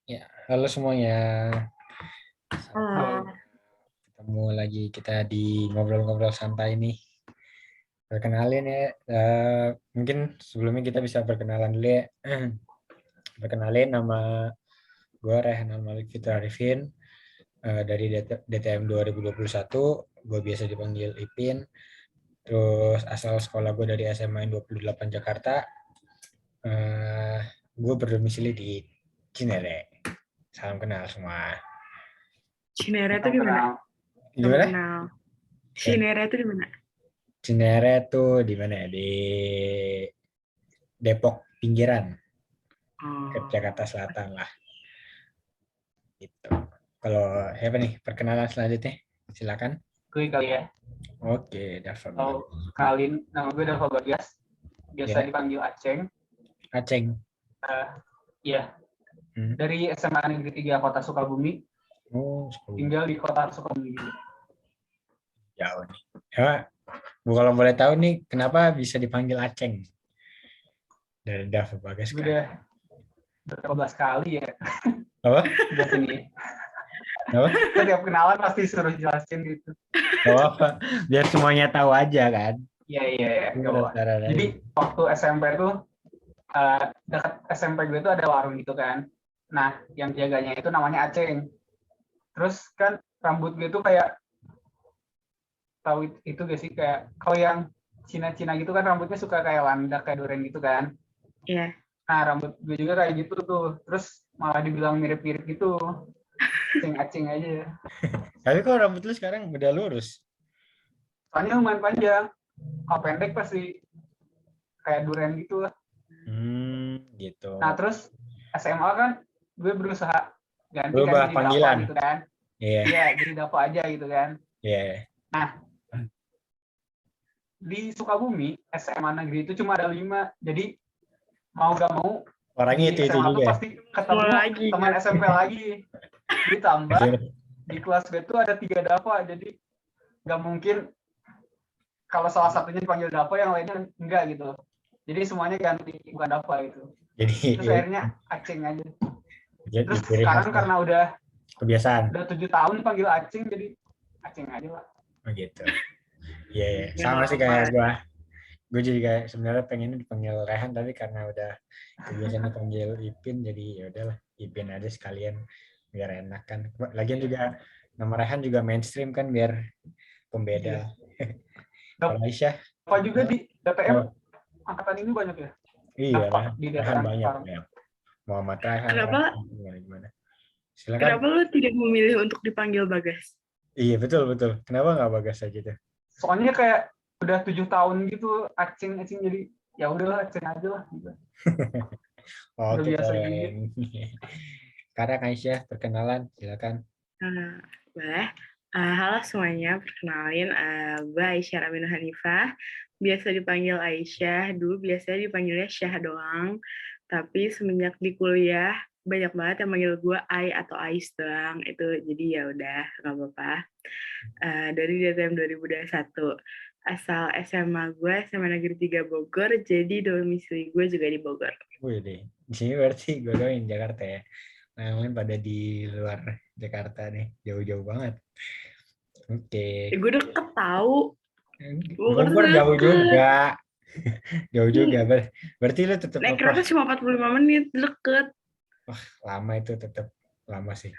Ya, halo semuanya. Halo. Ketemu lagi kita di ngobrol-ngobrol santai nih. Perkenalin ya, mungkin sebelumnya kita bisa perkenalan dulu ya. Perkenalin, nama gue Rehan Malik Fitra Arifin, dari DTM 2021. Gue biasa dipanggil Ipin. Terus asal sekolah gue dari SMA 28 Jakarta. Eh, gue berdomisili di Cinere. Salam kenal semua. Cinere itu Salam di mana? kenal. Salam Gimana? kenal. Ya. Cinere itu di mana? Cinere tuh di mana ya? Di Depok pinggiran, ke Oh. Jakarta Selatan lah. Gitu. Kalau siapa nih perkenalan selanjutnya? Silakan. Gue kali ya. Oke, Dava. Kenalin, nama gue Dava Bagas. Biasa Ya. dipanggil Aceng. Aceng. Iya. Dari SMA Negeri 3 Kota Sukabumi. Oh, Tinggal di Kota Sukabumi. jauh nih. Ya, kalau boleh tahu nih, kenapa bisa dipanggil Aceng? Dari Dava Bagas. Gue udah berapa belas kali ya. Apa? Udah sini. Apa? Setiap kenalan pasti suruh jelasin gitu. Apa? Biar semuanya tahu aja kan. Iya. Jadi waktu SMP tuh, dekat SMP gue tuh ada warung gitu kan. Nah, yang jaganya itu namanya Aceng. Terus kan rambut gue tuh kayak, tahu itu gak sih, kayak kalau yang Cina-Cina gitu kan rambutnya suka kayak landak, kayak duren gitu kan. Iya. Nah, rambut gue juga kayak gitu tuh. Terus malah dibilang mirip-mirip gitu. Aceng aja. Tapi kok rambut lu sekarang udah lurus? Soalnya lumayan panjang. Kalau pendek pasti kayak duren gitu lah. Gitu. Nah, terus SMA kan gue berusaha ganti Berubah kan jadi panggilan. Dava gitu kan. Iya, jadi Dava aja gitu kan. Iya. Nah, di Sukabumi, SMA negeri itu cuma ada 5. Jadi mau gak mau Orangnya di itu SMA juga. tuh pasti ketemu lagi, teman kan? SMP lagi. Ditambah di kelas gue tuh ada 3 Dava, jadi nggak mungkin kalau salah satunya dipanggil Dava yang lainnya enggak gitu. Jadi semuanya ganti, bukan Dava gitu. Jadi Terus akhirnya Aceng aja. Terus ciri sekarang khas karena udah kebiasaan. 7 tahun panggil Aceng, jadi Aceng aja lah. Oh gitu. Iya. Sama sih kayak gue juga kayak sebenarnya pengennya dipanggil Rehan, tapi karena udah kebiasaan dipanggil Ipin, jadi ya udahlah Ipin aja sekalian biar enak kan. Lagian juga nama Rehan juga mainstream kan, biar pembeda. Kalau Aisyah Apa juga di DTM angkatan ini banyak ya? iya lah, di Rehan DTM banyak sekarang. ya. Muhammad Rehan. Gimana? Silakan. Kenapa lu tidak memilih untuk dipanggil Bagas? Iya betul. Kenapa nggak Bagas aja tuh? Soalnya kayak udah 7 tahun gitu Aceng, jadi ya udahlah Aceng aja lah gitu. Udah Oke, biasa gigit. Karena Aisyah perkenalan, silakan. Boleh. Halo semuanya, perkenalin gue Aisyah Aminah Hanifah. Biasa dipanggil Aisyah, dulu biasanya dipanggilnya Syah doang. Tapi semenjak di kuliah banyak banget yang manggil gue Ai atau Ais doang. Itu jadi ya udah nggak apa-apa. Dari DTM 2021. Asal SMA gue SMA Negeri 3 Bogor, jadi domisili gue juga di Bogor. Wih deh, di sini berarti gue doain Jakarta ya. Nah, yang lain pada di luar Jakarta nih, jauh-jauh banget. Oke. Gue deket tahu. Bogor jauh juga. Jauh juga. Berarti lu tetap naik kereta cuma 45 menit, deket. Wah, lama itu, tetap lama sih.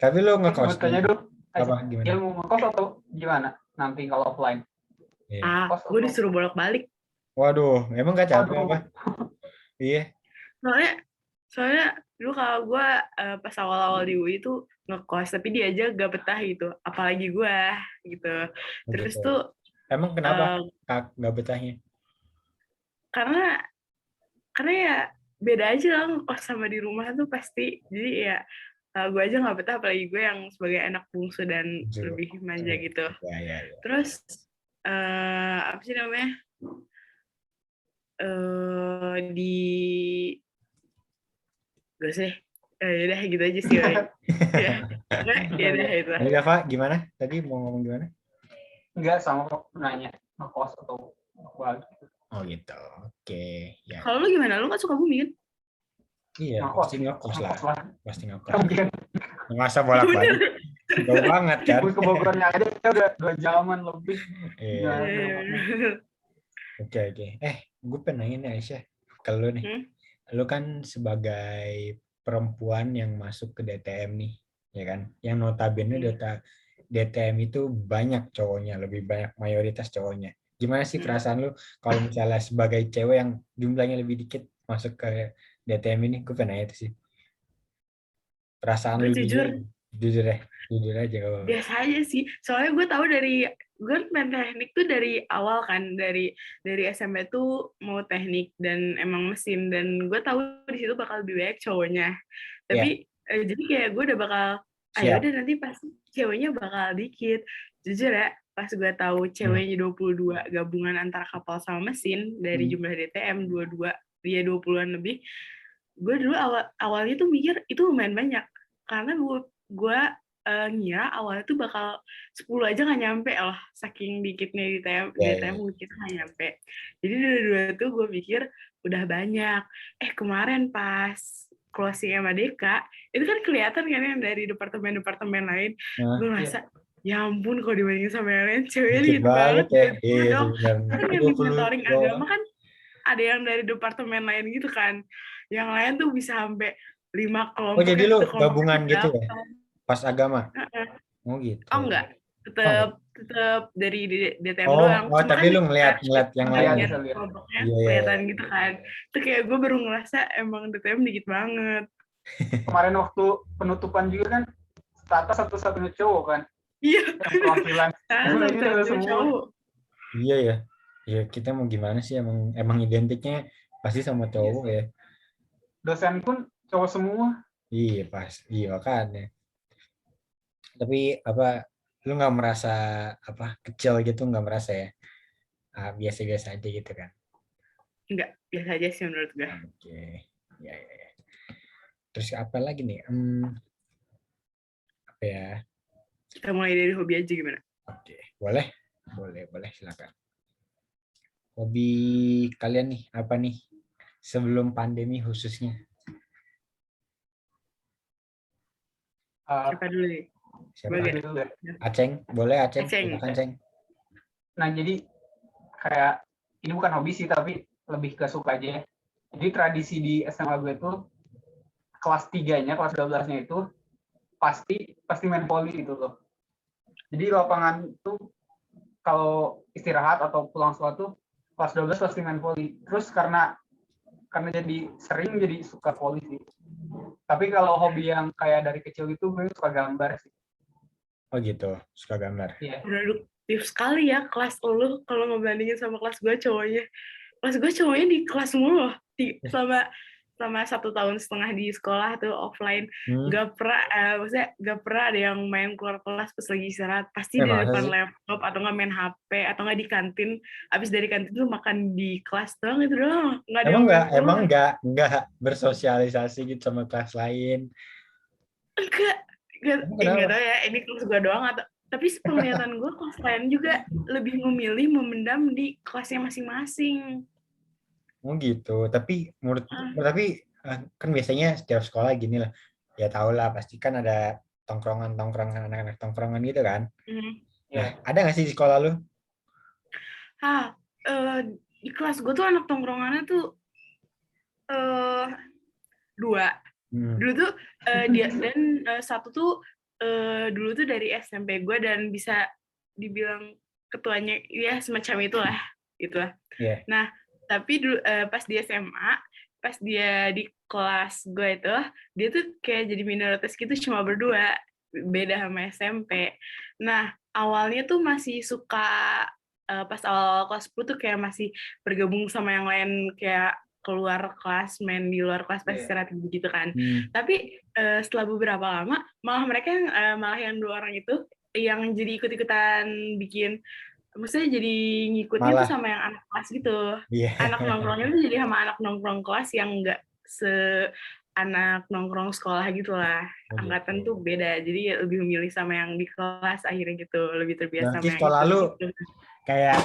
Tapi lu ngekos Tanya dulu, apa gimana? dia mau ngekos atau gimana nanti kalau offline? Gue disuruh bolak-balik. Waduh, emang gak capek apa? Iya. Soalnya dulu kalau gue pas awal-awal di UI itu ngekos, tapi dia aja gak betah gitu, apalagi gue gitu. Terus gitu. tuh Emang kenapa gak betahnya? Karena ya beda aja lah ngekos sama di rumah tuh pasti. Jadi ya gue aja gak betah, apalagi gue yang sebagai anak bungsu dan lebih manja gitu. Ya. Terus apa sih namanya? Gak usah deh. Yaudah gitu aja sih. Ya udah itu. Ini Dava gimana? Tadi mau ngomong gimana? Enggak, sama nanya ngekos atau apa gitu. Oh gitu. Oke. Ya. Kalau lu gimana? Lu kan Sukabumi kan? Iya, ngekos. pasti ngekos lah. Ngekos lah. Pasti ngekos. Mungkin Masa bolak-balik. Bener. Jauh banget kan? ke Bogornya aja udah 2 jaman lebih. Iya. Iya. Oke. Gue pengen nanya nih Aisyah, ke lu nih. Lu kan sebagai perempuan yang masuk ke DTM nih, ya kan? Yang notabene DTM itu banyak cowoknya, lebih banyak mayoritas cowoknya. Gimana sih perasaan lu kalau misalnya sebagai cewek yang jumlahnya lebih dikit masuk ke DTM ini? Gue pengen nanya itu sih. Perasaan Gue lu jujur jujur aja kalau biasa aja sih. Soalnya gue tahu gue main teknik tuh dari awal kan, dari SMP tuh mau teknik dan emang mesin, dan gue tahu di situ bakal lebih banyak cowoknya. Tapi jadi kayak gue udah bakal ayo siap. udah nanti pasti ceweknya bakal dikit. Jujur ya, pas gue tahu ceweknya 22 gabungan antara kapal sama mesin dari jumlah DTM 22, dia 20-an lebih. Gue dulu awalnya tuh mikir itu lumayan banyak, karena gue ngira awalnya tuh bakal 10 aja nggak nyampe lah, saking dikitnya di DTM mungkin nggak nyampe. Jadi dua tuh gue pikir udah banyak. Kemarin pas closing sama Deka, itu kan kelihatan kan yang dari departemen-departemen lain. Gue ngerasa, ya ampun kalau dibandingin sama yang lain, ceweknya dikit banget ya. Iya dong. Kan yang di mentoring agama kan ada yang dari departemen lain gitu kan. Yang lain tuh bisa sampai 5 kelompok. Oh jadi lu gabungan gitu ya? Pas agama? Oh gitu. Oh enggak, tetap dari DTM doang. Oh tapi lu ngeliat yang lain. Kelompoknya kelihatan gitu kan. Itu kayak gue baru ngerasa emang DTM dikit banget. Kemarin waktu penutupan juga kan, Tata satu-satunya cowok kan? Iya. Perwakilan. Satu-satunya cowok. Iya ya. Ya kita mau gimana sih, emang identiknya pasti sama cowok ya. Dosen pun cowok semua. Iya iya kan ya. Tapi lu nggak merasa kecil gitu, nggak merasa ya? Biasa-biasa aja gitu kan? Enggak, biasa aja sih menurut gue. Oke. Ya. Terus apa lagi nih? Apa ya? Kita mulai dari hobi aja gimana? Oke, boleh silakan. Hobi kalian nih apa nih sebelum pandemi khususnya? Siapa dulu nih? Aceng, boleh Aceng? Aceng. Nah jadi kayak ini bukan hobi sih, tapi lebih ke suka aja ya. Jadi tradisi di SMA gue tuh kelas 3-nya, kelas 12-nya itu pasti main volley gitu loh. Jadi lapangan tuh kalau istirahat atau pulang sekolah tuh kelas 12 pasti main volley. Terus karena jadi sering jadi suka volley sih. Tapi kalau hobi yang kayak dari kecil itu gue suka gambar sih. Oh gitu, suka gambar. Iya. Produktif sekali ya kelas lu kalau ngebandingin sama kelas gue cowoknya. Kelas gue cowoknya di kelas mulu loh. Selama 1,5 tahun di sekolah tuh offline, nggak pernah ada yang main keluar kelas pas lagi istirahat. Pasti di depan laptop atau nggak main HP atau nggak di kantin. Abis dari kantin tuh makan di kelas doang itu doang. Emang nggak bersosialisasi gitu sama kelas lain? Enggak tahu ya, ini kelas gue doang atau tapi penglihatan gue kelas lain juga lebih memilih memendam di kelasnya masing-masing. Oh gitu, tapi kan biasanya setiap sekolah gini lah, ya tau lah pasti kan ada tongkrongan anak-anak tongkrongan gitu kan. Nah, ada nggak sih di sekolah lu? Di kelas gue tuh anak tongkrongannya tuh 2. Dulu tuh dia dan satu tuh dulu tuh dari SMP gue dan bisa dibilang ketuanya ya semacam itulah gitu. Nah tapi dulu pas di SMA, pas dia di kelas gue itu, dia tuh kayak jadi minoritas gitu, cuma berdua, beda sama SMP. Nah awalnya tuh masih suka pas awal kelas 10 tuh kayak masih bergabung sama yang lain, kayak keluar kelas, main di luar kelas pas istirahat gitu kan. Tapi setelah beberapa lama malah mereka malah yang 2 orang itu yang jadi ikut-ikutan bikin, maksudnya jadi ngikutnya tuh sama yang anak kelas gitu. Anak nongkrongnya tuh jadi sama anak nongkrong kelas yang enggak anak nongkrong sekolah gitu lah. Angkatan tuh beda, jadi lebih memilih sama yang di kelas akhirnya gitu, lebih terbiasa sama yang sekolah lu kayak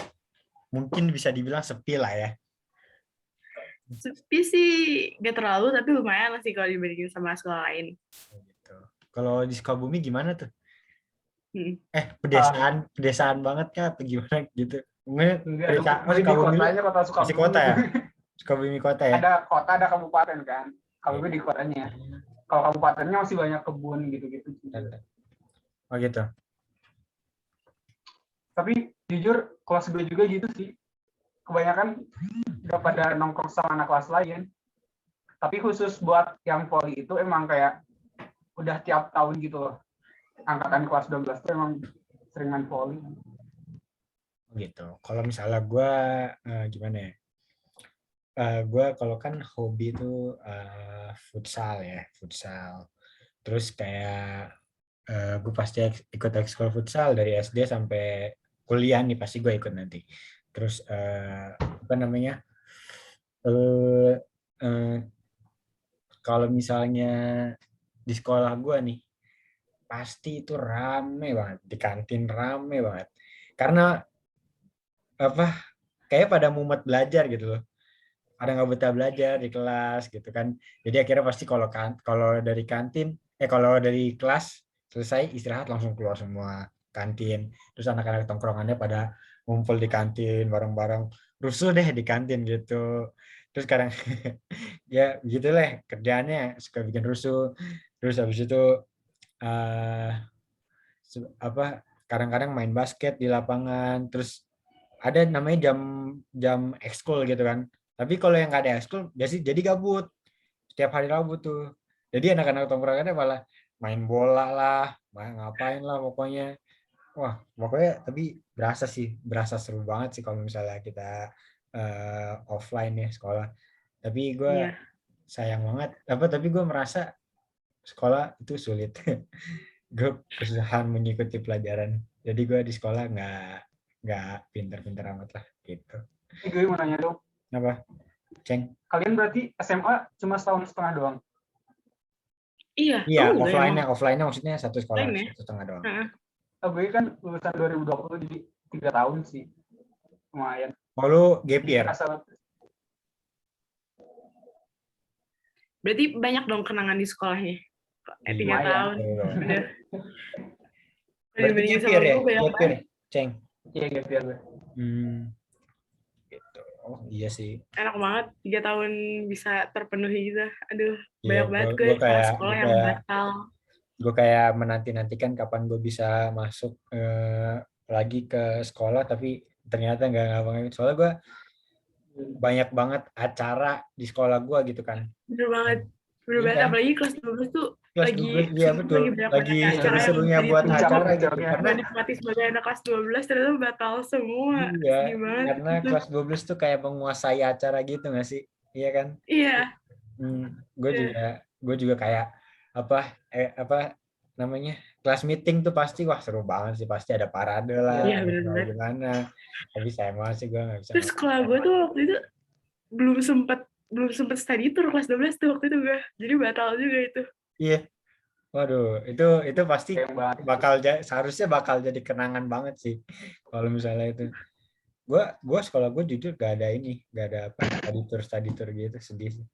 mungkin bisa dibilang sepi lah ya. Sepi sih gak terlalu, tapi lumayan lah sih kalau dibandingin sama sekolah lain. Gitu. Kalau di Sukabumi gimana tuh? Hmm. Pedesaan banget kah? Atau gimana gitu? Mungkin Enggak, di Sukabumi lu kotanya kota masih Sukabumi kota ya? itu. Sukabumi kota ya? Ada kota, ada kabupaten kan. Kalau Iya. gue di kotanya. Kalau kabupatennya masih banyak kebun gitu-gitu. Oh gitu. Tapi jujur kelas gue juga gitu sih. Kebanyakan gak pada nongkrong sama anak kelas lain. Tapi khusus buat yang voli itu emang kayak udah tiap tahun gitu loh. Angkatan kelas 12 itu emang seringan voli. Gitu. Kalau misalnya gue gimana ya? Gue kalau kan hobi itu futsal ya, futsal. Terus kayak gue pasti ikut ekskul futsal dari SD sampai kuliah nih pasti gue ikut nanti. Terus apa namanya? eh eh, Kalau misalnya di sekolah gue nih pasti itu rame banget di kantin, rame banget karena apa kayak pada mumet belajar gitu loh, ada nggak betah belajar di kelas gitu kan. Jadi akhirnya pasti kalau dari kantin kalau dari kelas selesai istirahat langsung keluar semua kantin, terus anak-anak tongkrongannya pada ngumpul di kantin bareng-bareng, rusuh deh di kantin gitu. Terus kadang ya gitulah kerjaannya suka bikin rusuh. Terus habis itu eh apa kadang-kadang main basket di lapangan. Terus ada namanya jam jam ekskul gitu kan. Tapi kalau yang nggak ada ekskul jadi gabut setiap hari Rabu tuh. Jadi anak-anak tongkrongannya malah main bola lah, main ngapain lah pokoknya. Wah, pokoknya tapi berasa seru banget sih kalau misalnya kita offline ya sekolah. Tapi gue Iya. sayang banget tapi gue merasa sekolah itu sulit. Gue kesusahan mengikuti pelajaran. Jadi gue di sekolah nggak pinter-pinter amat lah gitu. Gue mau nanya dong. Kenapa, Ceng? Kalian berarti SMA cuma setahun setengah doang? Iya. Iya, Oh, enggak emang. offline-nya maksudnya satu sekolah, Lain ya? 1,5 doang. Gue kan lulusan 2020 jadi 3 tahun sih. Lumayan. Oh, lu gap year? Berarti banyak dong kenangan di sekolahnya. 3 tahun. Udah. Berarti Dibandingin gap year sama ya? gue banyak Gap year, banget. Ceng? Iya, gap year gue. Gitu. Oh, iya sih. Enak banget 3 tahun bisa terpenuhi gitu. Aduh, Iya, banyak banget gue sekolah yang batal. Gue kayak menanti-nantikan kapan gue bisa masuk lagi ke sekolah, tapi ternyata nggak ngapa-ngapain. Soalnya gue banyak banget acara di sekolah gue gitu kan. Bener banget. Bener Iya banget. kan? Apalagi kelas 12 tuh Kelas lagi 12, iya betul. banyak acara yang Seru-serunya jadi buat tujuan acara gitu. Karena menikmati sebagai anak kelas 12 ternyata batal semua. iya, Sedih banget karena gitu. kelas 12 tuh kayak menguasai acara gitu nggak sih? Iya kan? Iya. Gue juga kayak apa namanya kelas meeting tuh pasti wah seru banget sih, pasti ada parade lah, Iya, ada bener-bener. gimana. Tapi saya masih gue nggak bisa. Terus sekolah gue tuh waktu itu belum sempet study tour kelas 12 tuh waktu itu gue. Jadi batal juga itu. Iya. Waduh, itu pasti seharusnya bakal jadi kenangan banget sih kalau misalnya itu. Gue sekolah gue jujur gak ada apa study tour gitu, sedih sih.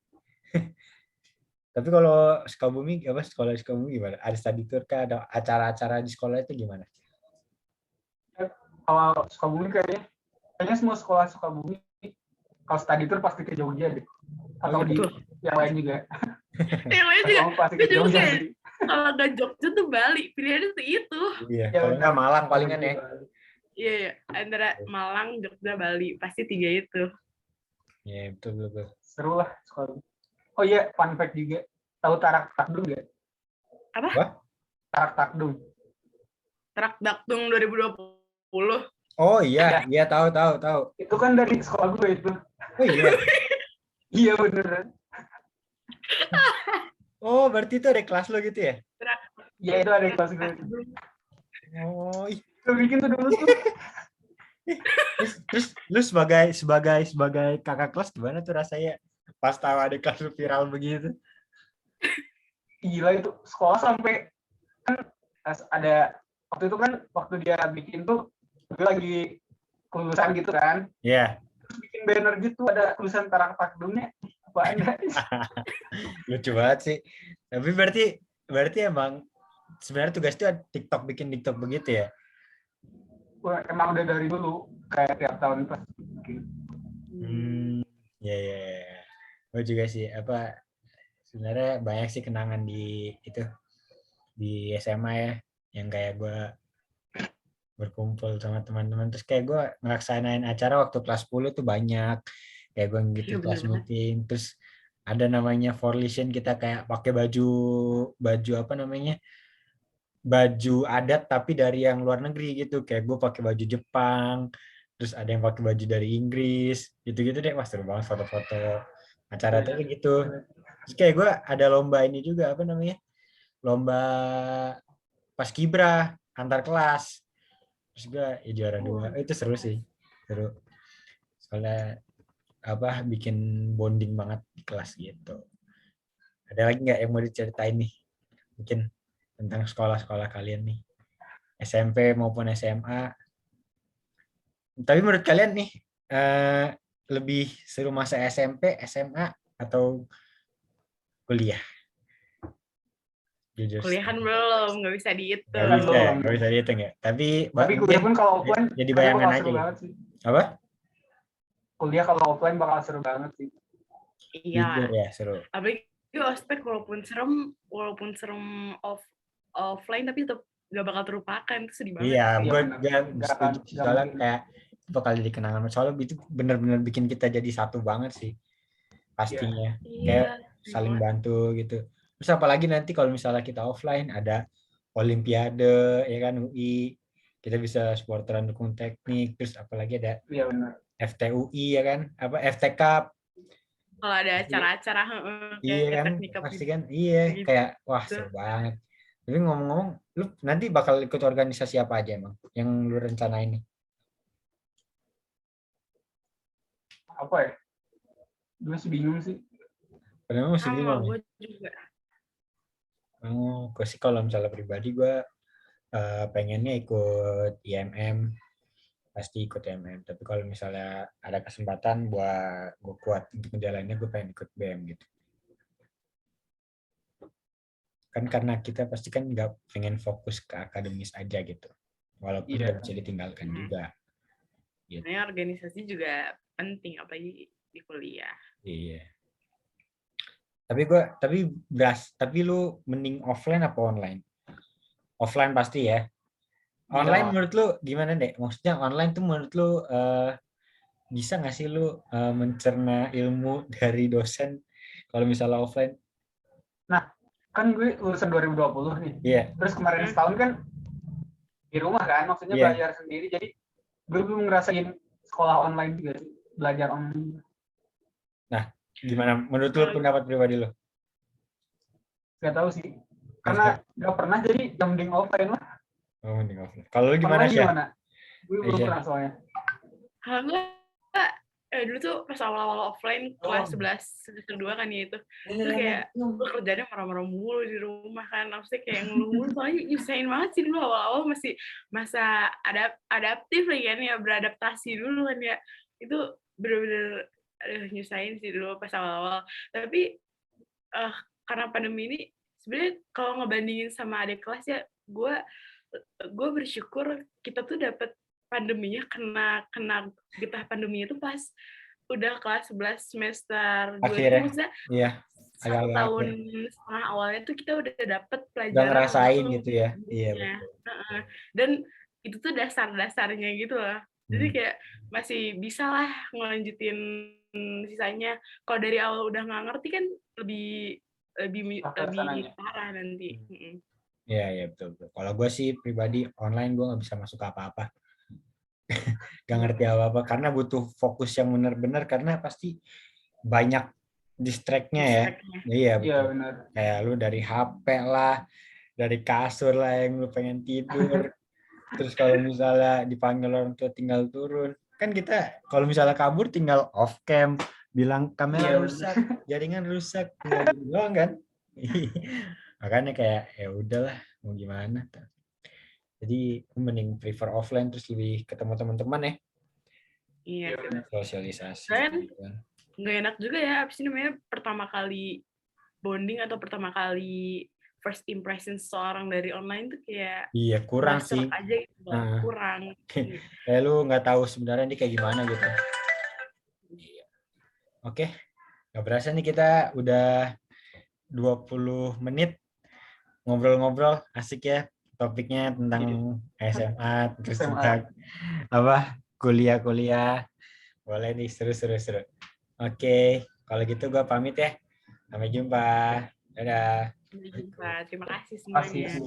Tapi kalau sekolah Sukabumi gimana? Ada study tour kah? Ada acara-acara di sekolah itu gimana? Kalau Sukabumi kayaknya semua sekolah Sukabumi kalau study tour pasti ke Jogja deh. Atau di yang lain juga. Yang lain juga. Pasti ke Jogja sih. Kalau nggak Jogja tuh Bali. Pilihannya tuh itu. Iya. Kalau nggak Malang palingan ya. Iya, antara Malang, Jogja, Bali. Pasti 3 itu. Iya, betul. Seru lah sekolah. Oh iya, fun fact juga. Tahu Tarak Takdung nggak? Apa? Tarak Takdung. Tarak Takdung 2020. Oh iya, tahu. Itu kan dari sekolah gue itu. Oh iya. Iya beneran. Oh, berarti itu ada kelas lo gitu ya? Iya, itu ada kelas gue. Oh, Lu bikin tuh dulu tuh. Terus lu sebagai kakak kelas gimana tuh rasanya pas tahu ada kasus viral begitu? Gila itu sekolah sampai kan ada waktu itu kan waktu dia bikin tuh gue lagi kelulusan gitu kan. Iya. bikin banner gitu ada tulisan Tarak Takdumnya. Apaan guys? Lucu banget sih. Tapi berarti emang sebenarnya tugas itu bikin TikTok begitu ya? Emang udah dari dulu kayak tiap tahun pas bikin. Ya. Gue juga sih sebenarnya banyak sih kenangan di SMA ya, yang kayak gue berkumpul sama teman-teman, terus kayak gue ngelaksanain acara waktu kelas 10 tuh banyak, kayak gue gitu kelas meeting, terus ada namanya Forlation, kita kayak pakai baju apa namanya, baju adat tapi dari yang luar negeri gitu, kayak gue pakai baju Jepang, terus ada yang pakai baju dari Inggris, gitu-gitu deh. Wah, seru banget foto-foto acara tuh gitu. Terus kayak gue ada lomba ini juga, apa namanya, lomba paskibra antar kelas, terus gue juara 2. Itu seru sih, seru soalnya bikin bonding banget di kelas gitu. Ada lagi nggak yang mau diceritain nih, mungkin tentang sekolah-sekolah kalian nih, SMP maupun SMA? Tapi menurut kalian nih, lebih seru masa SMP, SMA, atau kuliah? Jujur. Kuliah kan belum, nggak bisa dihitung. Nggak bisa dihitung ya. Tapi kuliah pun kalau offline jadi bayangan aja gitu. Sih. Apa? Kuliah kalau offline bakal seru banget sih. Iya. Ya, seru. Apalagi ospek walaupun serem offline tapi tetap gak bakal terlupakan, itu sedih banget. Iya, gue setuju. Soalnya kayak bakal jadi kenangan. Soalnya itu benar-benar bikin kita jadi satu banget sih. Pastinya. Kayak saling bantu gitu. Terus apalagi nanti kalau misalnya kita offline, ada Olimpiade, ya kan, UI. Kita bisa supporteran dukung teknik. Terus apalagi ada FTUI, ya kan? FT Cup. Kalau ada acara-acara iya kan, pasti kan, iya gitu. Kayak wah seru banget. Tapi ngomong-ngomong, lu nanti bakal ikut organisasi apa aja emang yang lu rencanain nih? Apa ya? Gue masih bingung sih. Padahal masih bingung. Gue juga. Gue sih kalau misalnya pribadi gue pengennya ikut IMM, pasti ikut IMM. Tapi kalau misalnya ada kesempatan buat gue kuat untuk menjalannya, gue pengen ikut BM gitu. Kan karena kita pasti kan nggak pengen fokus ke akademis aja gitu, walaupun nggak bisa ditinggalkan juga. Gitu. Organisasi juga penting apalagi di kuliah. Iya. Tapi lu mending offline apa online? Offline pasti ya. Online menurut lu gimana deh? Maksudnya online tuh menurut lu bisa nggak sih lu mencerna ilmu dari dosen kalau misalnya offline? Nah, kan gue lulusan 2020 nih. Iya. Terus kemarin setahun kan di rumah kan, maksudnya belajar sendiri. Jadi gue belum ngerasain sekolah online juga sih, belajar online. Nah, gimana menurut lu pendapat pribadi lu? Gak tahu sih. Karena gak pernah, jadi yang mending offline lah. Oh, mending offline. Kalau lu gimana sih? Gue belum pernah soalnya. Kalau gue dulu tuh pas awal-awal offline kelas 11 semester 2 kan ya itu. Terus kayak gue kerjanya marah-marah mulu di rumah kan. Maksudnya kayak ngeluh mulu, soalnya nyusahin banget sih dulu awal-awal, masih masa adaptif lagi kan ya, beradaptasi dulu kan ya. Itu bener-bener nyusahin sih dulu pas awal-awal. Tapi karena pandemi ini sebenarnya kalau ngebandingin sama adik kelas ya, gue bersyukur kita tuh dapet pandeminya, kena getah pandeminya tuh pas udah kelas 11 semester 2 itu, maksudnya satu tahun setengah awalnya tuh kita udah dapet pelajaran ngerasain gitu ya. Iya, betul. Dan itu tuh dasar-dasarnya gitu loh. Jadi kayak masih bisa lah ngelanjutin sisanya. Kalau dari awal udah nggak ngerti kan lebih parah nanti. Iya, betul. Kalau gue sih pribadi online gue nggak bisa masuk apa-apa. Gak ngerti apa-apa karena butuh fokus yang benar-benar, karena pasti banyak distract-nya ya. Iya, betul. Benar. Kayak lu dari HP lah, dari kasur lah yang lu pengen tidur. Terus kalau misalnya dipanggil orang tua tinggal turun. Kan kita kalau misalnya kabur tinggal off cam, bilang kamera rusak, jaringan rusak, tinggal gitu doang kan. Makanya kayak ya udahlah, mau gimana. Jadi mending prefer offline, terus lebih ketemu teman-teman ya. Iya. Sosialisasi. Kan nggak enak juga ya, apa sih namanya, pertama kali bonding atau pertama kali first impression seseorang dari online tuh kayak iya kurang sih aja gitu, kurang. Kayak lu nggak tahu sebenarnya ini kayak gimana gitu. Iya. Oke, nggak berasa nih kita udah 20 menit ngobrol-ngobrol, asik ya topiknya tentang SMA, terus tentang apa kuliah-kuliah. Boleh nih, seru. Oke, kalau gitu gue pamit ya. Sampai jumpa. Dadah. Sampai jumpa. Terima kasih semuanya.